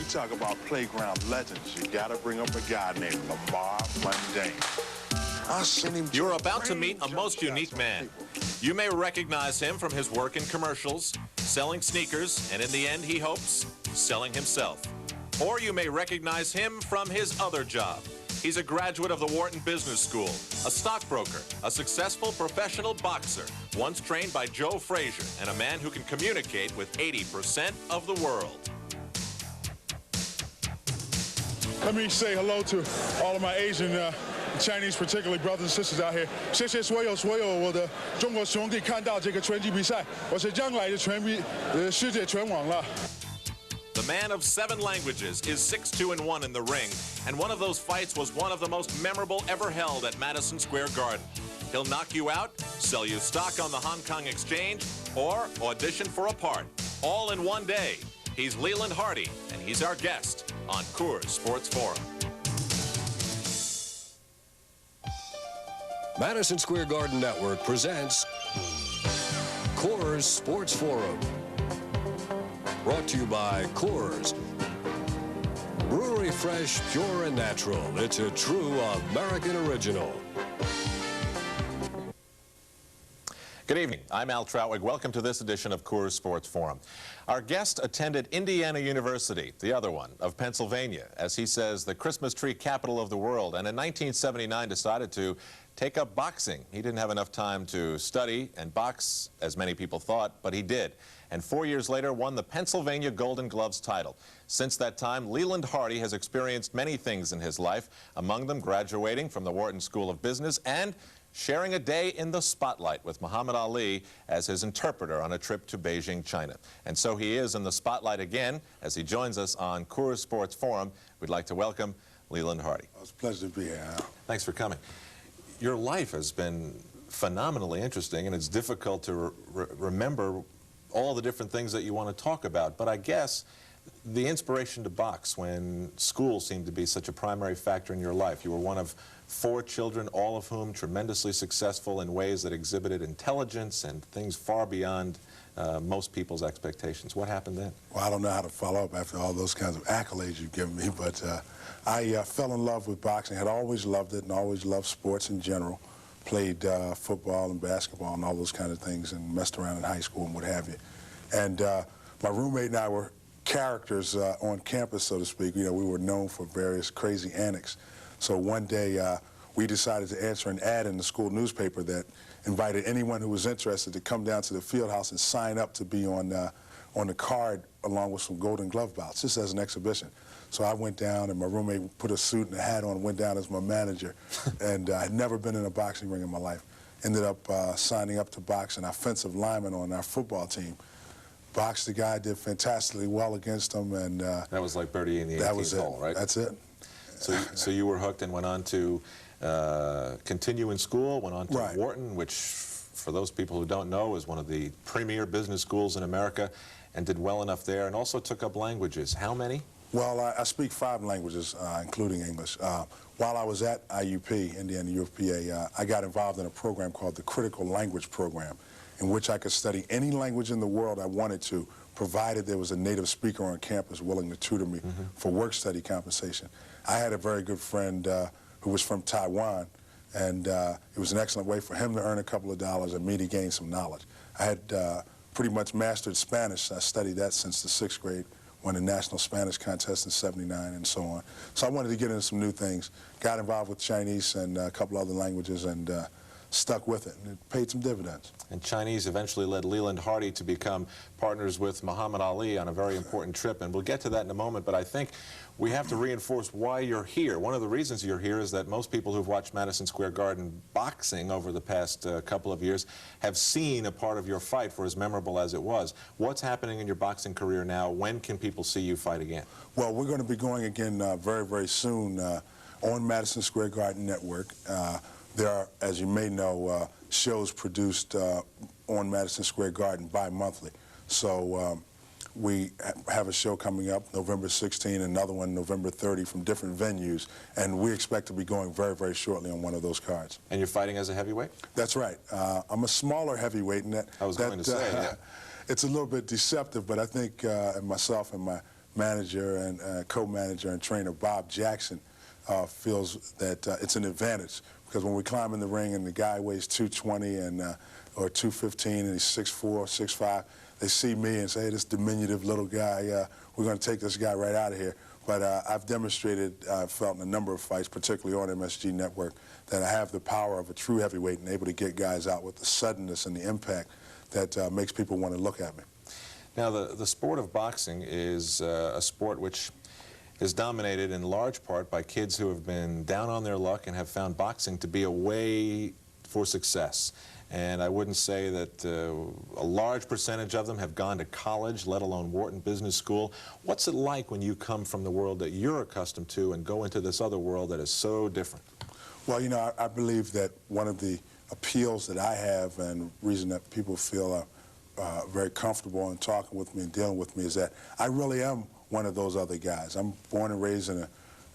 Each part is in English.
talk about playground legends, you gotta bring up a guy named LeVar Mundane. You're about to meet a most unique man. You may recognize him from his work in commercials, selling sneakers, and in the end, he hopes, selling himself. Or you may recognize him from his other job. He's a graduate of the Wharton Business School, a stockbroker, a successful professional boxer, once trained by Joe Frazier, and a man who can communicate with 80% of the world. Let me say hello to all of my Asian, Chinese, particularly brothers and sisters out here. 谢谢所有我的中国兄弟看到这个拳击比赛，我是将来的世界拳王了。 The man of 7 languages is 6-2-1 in the ring, and one of those fights was one of the most memorable ever held at Madison Square Garden. He'll knock you out, sell you stock on the Hong Kong Exchange, or audition for a part, all in one day. He's Leland Hardy, and he's our guest on Coors Sports Forum. Madison Square Garden Network presents Coors Sports Forum. Brought to you by Coors. Brewery fresh, pure, and natural. It's a true American original. Good evening. I'm Al Trautwig. Welcome to this edition of Coors Sports Forum. Our guest attended Indiana University, the other one, of Pennsylvania, as he says, the Christmas tree capital of the world, and in 1979 decided to take up boxing. He didn't have enough time to study and box, as many people thought, but he did. And 4 years later won the Pennsylvania Golden Gloves title. Since that time, Leland Hardy has experienced many things in his life, among them graduating from the Wharton School of Business and sharing a day in the spotlight with Muhammad Ali as his interpreter on a trip to Beijing, China. And so he is in the spotlight again as he joins us on Coors Sports Forum. We'd like to welcome Leland Hardy. It's a pleasure to be here, Al. Thanks for coming. Your life has been phenomenally interesting, and it's difficult to remember all the different things that you want to talk about. But I guess the inspiration to box when school seemed to be such a primary factor in your life. You were one of 4 children, all of whom tremendously successful in ways that exhibited intelligence and things far beyond most people's expectations. What happened then? Well, I don't know how to follow up after all those kinds of accolades you've given me, but I fell in love with boxing. Had always loved it and always loved sports in general. Played football and basketball and all those kind of things and messed around in high school and what have you. And my roommate and I were characters on campus, so to speak. You know, we were known for various crazy antics. So one day we decided to answer an ad in the school newspaper that invited anyone who was interested to come down to the field house and sign up to be on the card along with some Golden Glove bouts, just as an exhibition. So I went down, and my roommate put a suit and a hat on and went down as my manager. And I'd never been in a boxing ring in my life. Ended up signing up to box an offensive lineman on our football team. Boxed the guy, did fantastically well against him. And that was like birdie in the 18th hole, right? That's it. So you were hooked and went on to continue in school, went on to Wharton, which, for those people who don't know, is one of the premier business schools in America, and did well enough there, and also took up languages. How many? Well, I speak 5 languages, including English. While I was at IUP, Indiana UFPA, I got involved in a program called the Critical Language Program, in which I could study any language in the world I wanted to, provided there was a native speaker on campus willing to tutor me for work-study compensation. I had a very good friend who was from Taiwan, and it was an excellent way for him to earn a couple of dollars and me to gain some knowledge. I had pretty much mastered Spanish. I studied that since the 6th grade, won a national Spanish contest in '79 and so on. So I wanted to get into some new things. Got involved with Chinese and a couple other languages and stuck with it, and it paid some dividends. And Chinese eventually led Leland Hardy to become partners with Muhammad Ali on a very important trip, and we'll get to that in a moment, but I think we have to reinforce why you're here. One of the reasons you're here is that most people who've watched Madison Square Garden boxing over the past couple of years have seen a part of your fight for as memorable as it was. What's happening in your boxing career now? When can people see you fight again? Well, we're going to be going again very, very soon on Madison Square Garden Network. There are, as you may know, shows produced on Madison Square Garden bi-monthly. So we have a show coming up November 16, another one November 30 from different venues, and we expect to be going very, very shortly on one of those cards. And you're fighting as a heavyweight? That's right. I'm a smaller heavyweight in that. I was going to say, yeah. It's a little bit deceptive, but I think myself and my manager and co-manager and trainer Bob Jackson feels that it's an advantage, because when we climb in the ring and the guy weighs 220 and or 215 and he's 6'4", 6'5", they see me and say, hey, this diminutive little guy, we're going to take this guy right out of here. But I've demonstrated, I felt in a number of fights, particularly on MSG Network, that I have the power of a true heavyweight and able to get guys out with the suddenness and the impact that makes people want to look at me. Now, the sport of boxing is a sport which is dominated in large part by kids who have been down on their luck and have found boxing to be a way for success. And I wouldn't say that a large percentage of them have gone to college, let alone Wharton Business School. What's it like when you come from the world that you're accustomed to and go into this other world that is so different? Well, you know, I believe that one of the appeals that I have and reason that people feel very comfortable in talking with me and dealing with me is that I really am one of those other guys. I'm born and raised in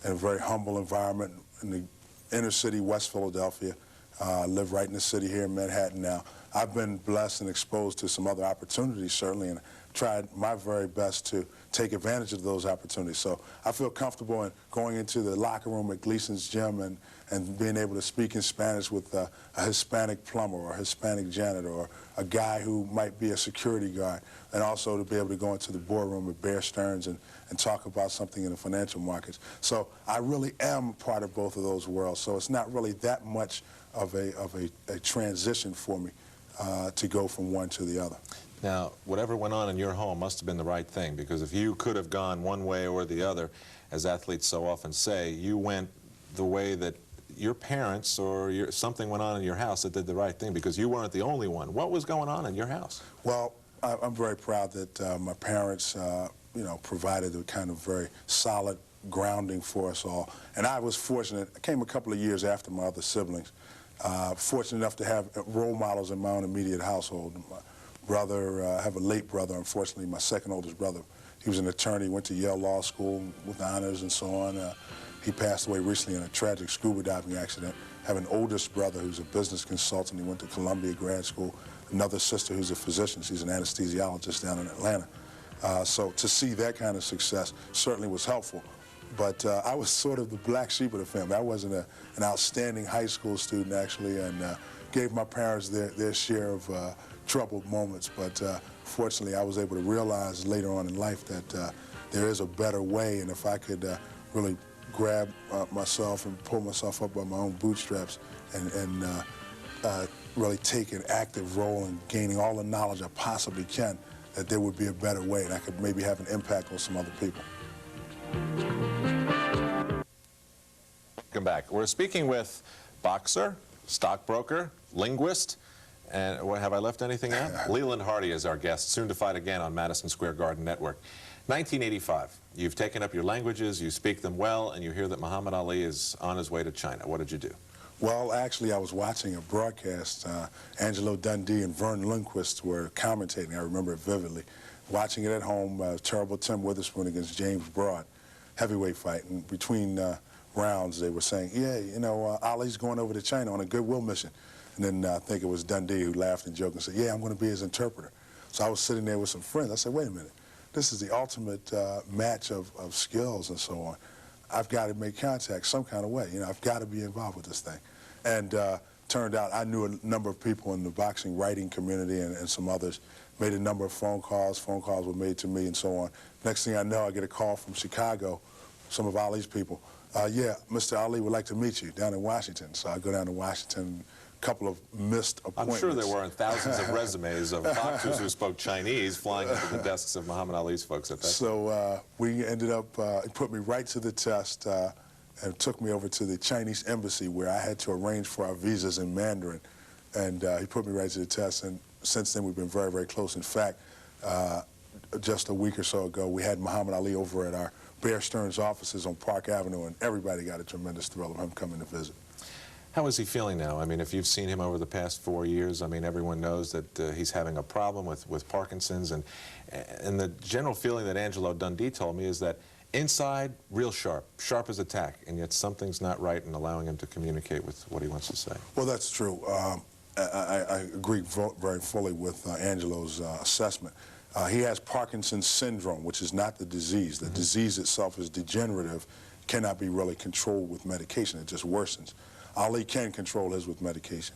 a very humble environment in the inner city, West Philadelphia. I live right in the city here in Manhattan now. I've been blessed and exposed to some other opportunities, certainly, and tried my very best to take advantage of those opportunities. So I feel comfortable in going into the locker room at Gleason's gym and being able to speak in Spanish with a Hispanic plumber or a Hispanic janitor or a guy who might be a security guard, and also to be able to go into the boardroom at Bear Stearns and talk about something in the financial markets. So I really am part of both of those worlds, so it's not really that much of a transition for me to go from one to the other. Now, whatever went on in your home must have been the right thing, because if you could have gone one way or the other, as athletes so often say, you went the way that your parents or something went on in your house that did the right thing, because you weren't the only one. What was going on in your house? Well, I'm very proud that my parents, you know, provided a kind of very solid grounding for us all. And I was fortunate. I came a couple of years after my other siblings. Fortunate enough to have role models in my own immediate household. My brother, I have a late brother, unfortunately, my second oldest brother. He was an attorney, went to Yale Law School with honors and so on. He passed away recently in a tragic scuba diving accident. I have an oldest brother who's a business consultant. He went to Columbia grad school. Another sister who's a physician. She's an anesthesiologist down in Atlanta. So to see that kind of success certainly was helpful. But I was sort of the black sheep of the family. I wasn't an outstanding high school student, actually, and gave my parents their share of troubled moments. But fortunately, I was able to realize later on in life that there is a better way, and if I could really grab myself and pull myself up by my own bootstraps and really take an active role in gaining all the knowledge I possibly can, that there would be a better way, and I could maybe have an impact on some other people. Welcome back. We're speaking with boxer, stockbroker, linguist, and what, have I left anything out? Leland Hardy is our guest, soon to fight again on Madison Square Garden Network. 1985. You've taken up your languages, you speak them well, and you hear that Muhammad Ali is on his way to China. What did you do? Well, actually, I was watching a broadcast. Angelo Dundee and Vern Lundquist were commentating. I remember it vividly. Watching it at home, terrible Tim Witherspoon against James Broad, heavyweight fight. And between rounds, they were saying, yeah, you know, Ali's going over to China on a goodwill mission. And then I think it was Dundee who laughed and joked and said, yeah, I'm going to be his interpreter. So I was sitting there with some friends. I said, wait a minute. This is the ultimate match of skills and so on. I've got to make contact some kind of way. You know, I've got to be involved with this thing. And turned out I knew a number of people in the boxing writing community and some others. Made a number of phone calls were made to me and so on. Next thing I know, I get a call from Chicago, some of Ali's people. Yeah, Mr. Ali would like to meet you down in Washington. So I go down to Washington, a couple of missed appointments. I'm sure there weren't thousands of resumes of boxers who spoke Chinese flying into the desks of Muhammad Ali's folks at that time. So we ended up, it put me right to the test and took me over to the Chinese embassy where I had to arrange for our visas in Mandarin. And he put me right to the test, and since then we've been very, very close. In fact, just a week or so ago, we had Muhammad Ali over at our Bear Stearns offices on Park Avenue, and everybody got a tremendous thrill of him coming to visit. How is he feeling now? I mean, if you've seen him over the past 4 years, I mean, everyone knows that he's having a problem with Parkinson's, and the general feeling that Angelo Dundee told me is that inside, real sharp as a tack, and yet something's not right in allowing him to communicate with what he wants to say. Well, that's true. I agree very fully with Angelo's assessment. He has Parkinson's syndrome, which is not the disease. The disease itself is degenerative, cannot be really controlled with medication. It just worsens. Ali can control his with medication.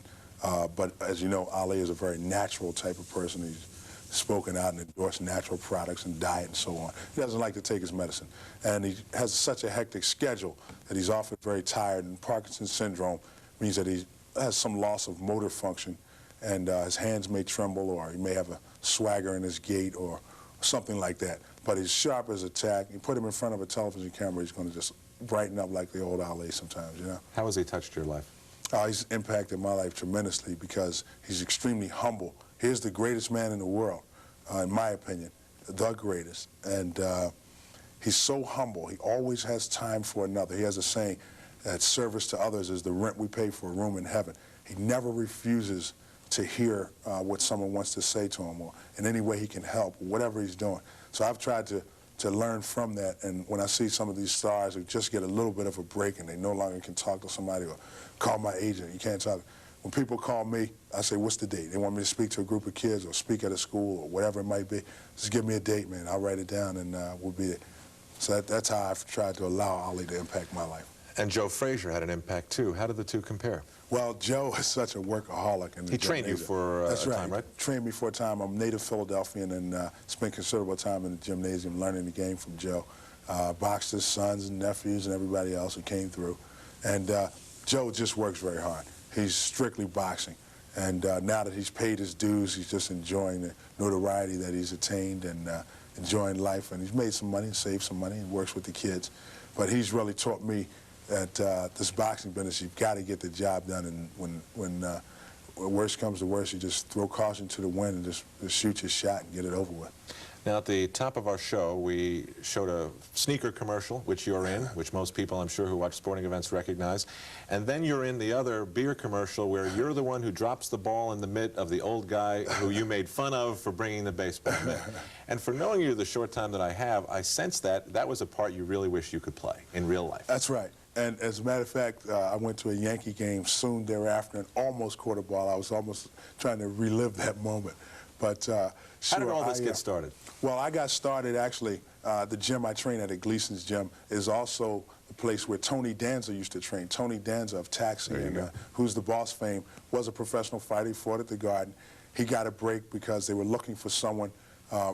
But as you know, Ali is a very natural type of person. He's spoken out and endorsed natural products and diet and so on. He doesn't like to take his medicine. And he has such a hectic schedule that he's often very tired. And Parkinson's syndrome means that he has some loss of motor function, and his hands may tremble, or he may have a swagger in his gait or something like that. But he's sharp as a tack. You put him in front of a television camera, he's going to just brighten up like the old Ali sometimes, you know? How has he touched your life? He's impacted my life tremendously because he's extremely humble. He's the greatest man in the world, in my opinion, the greatest. And he's so humble. He always has time for another. He has a saying that service to others is the rent we pay for a room in heaven. He never refuses to hear what someone wants to say to him, or in any way he can help, whatever he's doing. So I've tried to learn from that, and when I see some of these stars who just get a little bit of a break and they no longer can talk to somebody or call my agent, you can't talk. When people call me, I say, what's the date? They want me to speak to a group of kids or speak at a school or whatever it might be. Just give me a date, man. I'll write it down and we'll be there. So that's how I've tried to allow Ali to impact my life. And Joe Frazier had an impact too. How did the two compare? Well, Joe is such a workaholic. He trained you for a time, right? Trained me for a time. I'm a native Philadelphian and spent considerable time in the gymnasium learning the game from Joe. Boxed his sons and nephews and everybody else who came through. And Joe just works very hard. He's strictly boxing. And now that he's paid his dues, he's just enjoying the notoriety that he's attained and enjoying life. And he's made some money, saved some money, and works with the kids. But he's really taught me that this boxing business, you've got to get the job done, and when worst comes to worst, you just throw caution to the wind and just shoot your shot and get it over with. Now, at the top of our show, we showed a sneaker commercial, which you're in, which most people, I'm sure, who watch sporting events recognize. And then you're in the other beer commercial where you're the one who drops the ball in the mitt of the old guy who you made fun of for bringing the baseball mitt. And for knowing you the short time that I have, I sense that that was a part you really wish you could play in real life. That's right. And as a matter of fact, I went to a Yankee game soon thereafter and almost caught a ball. I was almost trying to relive that moment. But How did all this get started? Well, I got started actually, the gym I train at Gleason's gym is also the place where Tony Danza used to train. Tony Danza of Taxi, and, who's the boss fame, was a professional fighter. He fought at the Garden. He got a break because they were looking for someone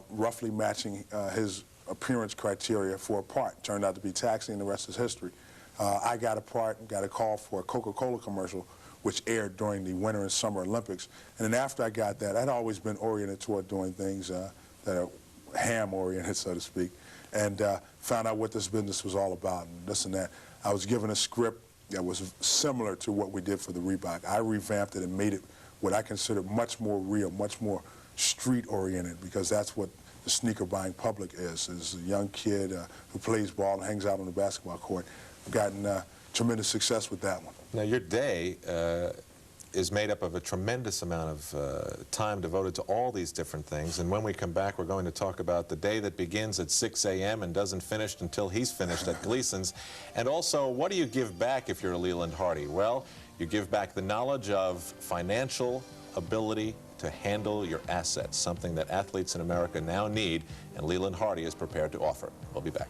roughly matching his appearance criteria for a part. Turned out to be Taxi, and the rest is history. I got a part and got a call for a Coca-Cola commercial, which aired during the Winter and Summer Olympics. And then after I got that, I'd always been oriented toward doing things that are ham-oriented, so to speak, and found out what this business was all about and this and that. I was given a script that was similar to what we did for the Reebok. I revamped it and made it what I consider much more real, much more street-oriented, because that's what the sneaker buying public is a young kid who plays ball and hangs out on the basketball court. I've gotten tremendous success with that one. Now, your day is made up of a tremendous amount of time devoted to all these different things. And when we come back, we're going to talk about the day that begins at 6 a.m. and doesn't finish until he's finished at Gleason's. And also, what do you give back if you're a Leland Hardy? Well, you give back the knowledge of financial ability to handle your assets, something that athletes in America now need, and Leland Hardy is prepared to offer. We'll be back.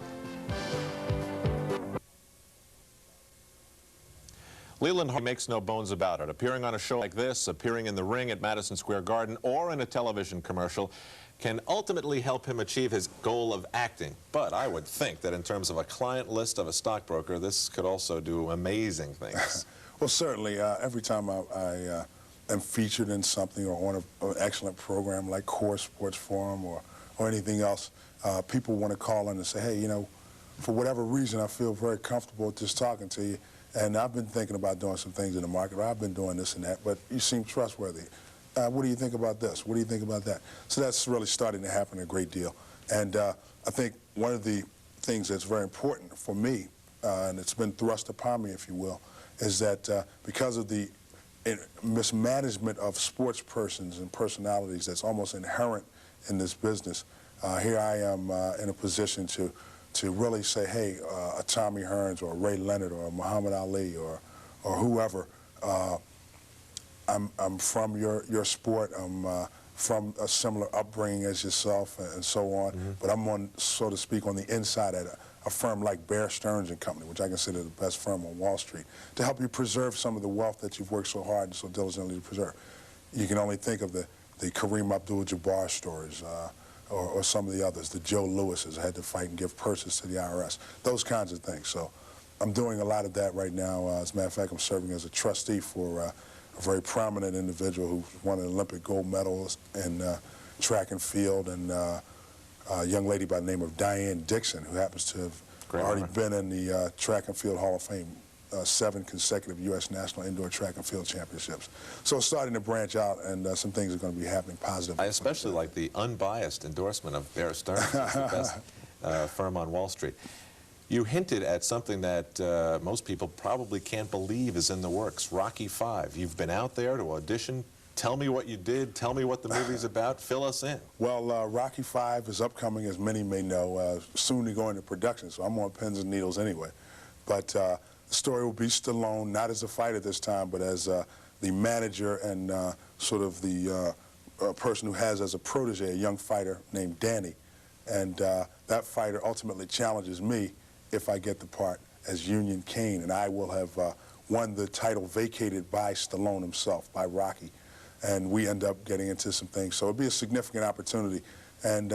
Leland Hardy makes no bones about it. Appearing on a show like this, appearing in the ring at Madison Square Garden, or in a television commercial can ultimately help him achieve his goal of acting. But I would think that in terms of a client list of a stockbroker, this could also do amazing things. Well, certainly, every time I am featured in something or on an excellent program like Coors Sports Forum or anything else, people want to call in and say, hey, you know, for whatever reason, I feel very comfortable just talking to you. And I've been thinking about doing some things in the market, or I've been doing this and that, but you seem trustworthy. What do you think about this? What do you think about that? So that's really starting to happen a great deal. And I think one of the things that's very important for me, and it's been thrust upon me, if you will, is that because of the mismanagement of sports persons and personalities that's almost inherent in this business, here I am in a position to really say, hey, a Tommy Hearns or a Ray Leonard or a Muhammad Ali or whoever, I'm from your sport, I'm from a similar upbringing as yourself and so on. But I'm on, so to speak, on the inside at a firm like Bear Stearns and Company, which I consider the best firm on Wall Street, to help you preserve some of the wealth that you've worked so hard and so diligently to preserve. You can only think of the Kareem Abdul-Jabbar stories, or some of the others, the Joe Lewises had to fight and give purses to the IRS, those kinds of things. So I'm doing a lot of that right now. As a matter of fact, I'm serving as a trustee for a very prominent individual who won an Olympic gold medal in track and field, and a young lady by the name of Diane Dixon, who happens to have already been in the Track and Field Hall of Fame, 7 consecutive U.S. National Indoor Track and Field Championships. So it's starting to branch out, and some things are going to be happening positive. I especially like the unbiased endorsement of Bear Stearns as the best firm on Wall Street. You hinted at something that most people probably can't believe is in the works, Rocky V. You've been out there to audition. Tell me what you did. Tell me what the movie's about. Fill us in. Well, Rocky V is upcoming, as many may know, soon to go into production, so I'm on pins and needles anyway. But the story will be Stallone, not as a fighter this time, but as the manager and sort of the person who has as a protege a young fighter named Danny. And that fighter ultimately challenges me if I get the part as Union Kane, and I will have won the title vacated by Stallone himself, by Rocky. And we end up getting into some things. So it'll be a significant opportunity, and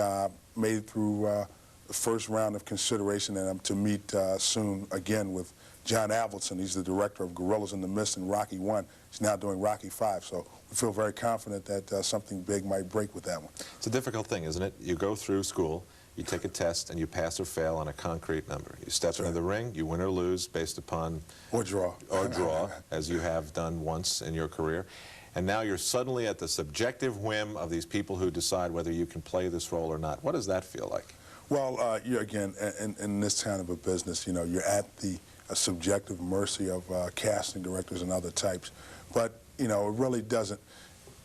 made it through the first round of consideration, and I'm to meet soon again with John Avildsen. He's the director of Gorillas in the Mist and Rocky I. He's now doing Rocky V, so we feel very confident that something big might break with that one. It's a difficult thing, isn't it? You go through school, you take a test, and you pass or fail on a concrete number. You step into the ring, you win or lose based upon... Or draw. Or draw, as you have done once in your career. And now you're suddenly at the subjective whim of these people who decide whether you can play this role or not. What does that feel like? Well, you're, again, in this kind of a business, you know, you're at the subjective mercy of casting directors and other types. But, you know, it really doesn't,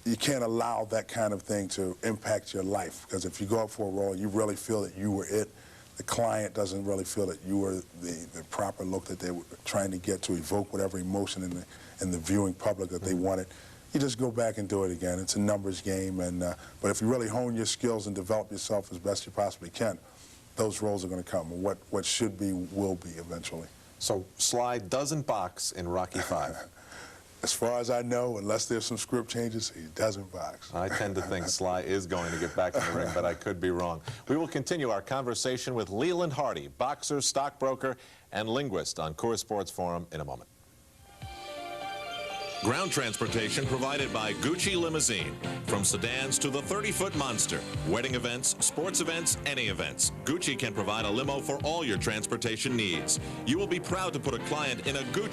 you can't allow that kind of thing to impact your life, because if you go up for a role, you really feel that you were it. The client doesn't really feel that you were the proper look that they were trying to get to evoke whatever emotion in the viewing public that they wanted. You just go back and do it again. It's a numbers game, and but if you really hone your skills and develop yourself as best you possibly can, those roles are going to come. What should be will be eventually. So Sly doesn't box in Rocky V. As far as I know, unless there's some script changes, he doesn't box. I tend to think Sly is going to get back in the ring, but I could be wrong. We will continue our conversation with Leland Hardy, boxer, stockbroker, and linguist on Coors Sports Forum in a moment. Ground transportation provided by Gucci Limousine. From sedans to the 30-foot monster. Wedding events, sports events, any events. Gucci can provide a limo for all your transportation needs. You will be proud to put a client in a Gucci